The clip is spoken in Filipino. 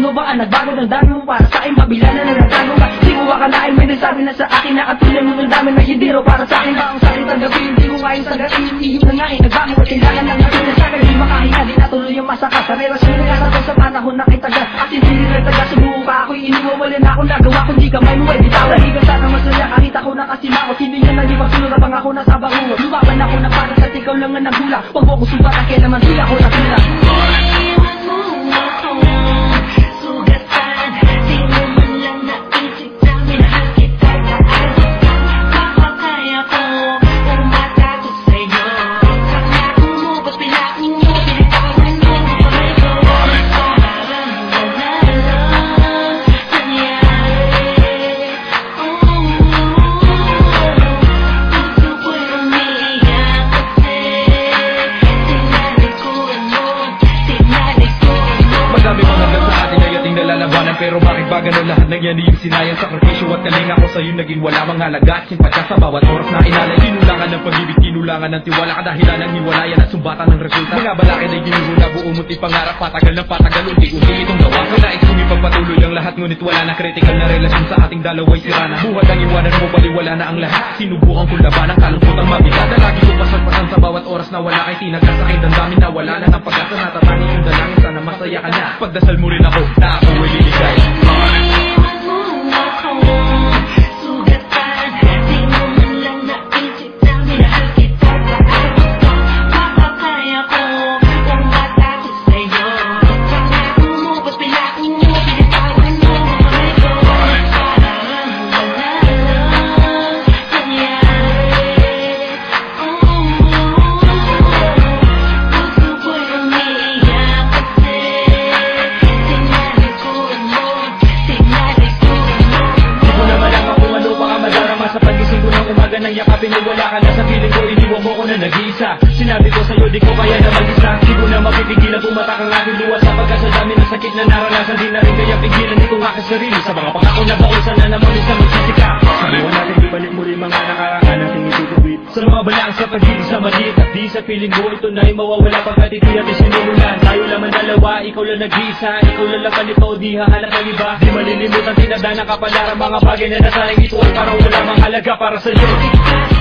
Sino ba ang nagbago ng dami mo para sa akin? Mabila na nagtago ka. Di ko akalain may nagsabi na sa akin na katulad mo ng dami na hindi raw para sa akin. Ba ang sabi tanggapin, di ko kayang tanggapin. Ihip na nga nagbago at kailangan lang natin na sa akin. Di makahinga, di natuloy ang masaka sa relasyon na nagkataon sa panahon na kitaga. At hindi rin taga subuko ka ako'y iniwawala na akong nagawa kung di kamay mo ay bitawan. Hindi ka sana masaya kahit ako nakasimakot. Hindi niya nalibag sunod na pang ako nasa bangungot. Lumaban ako na para sa ikaw lang ang nagula. Pag mo ko subat akin naman di ako nakula. Pero bakit ba ganun lahat ng yan yung sinayang sakripisyo at kalinga ko sa'yo naging wala mang halaga at simpatya sa bawat oras na inalay. Kinulangan ng pag-ibig, kinulangan ng tiwala, kadahilan ng hiwalayan at sumbatan ng resulta. Mga balakid ay ginihula, buo munti pangarap, patagal ng patagal, unti-unti itong gawa ko. Nais kong ipagpatuloy ang lahat, ngunit wala na critical na relasyon sa ating dalawa'y sirana. Buhat ang iwanan mo, baliwala na ang lahat. Sinubukan kong labanan, kalungkotang mabigat. Lagi ko pasan-pasan sa bawat oras na wala kay tinagkasakit. Ang dami na wala na ng pag-asa, natatangin yung dalangin, sana masaya ka na. Pagdasal mo rin ako, na ako ay liligay. Nang yakapin na wala ka na sa piling ko, iniwan mo ko na nag-iisa. Sinabi ko sa'yo di ko kaya na mag-isa. Di ko na mapipigilan pumatak ang aking luwas. Sapagkat sa dami ng sakit na naranasan, di na rin kaya pigilan itong aking sarili. Sa mga pangako na bausan na naman isa magsisika. Sabihan natin ibalik mo rin mga nakaraan natin itutuwid. Sa mga balang sa pag-ibig sa maliit at di sa piling mo ito na ay mawawala pagkat iti natin sinimulan. Tayo naman dalawa, ikaw lang nag-iisa. Ikaw lang laman ito, di hahanap ng iba. Di malilimutan tinadaan ng kapalaran mga bagay na nasaling ito ay parang wala mang halaga para sa'yo.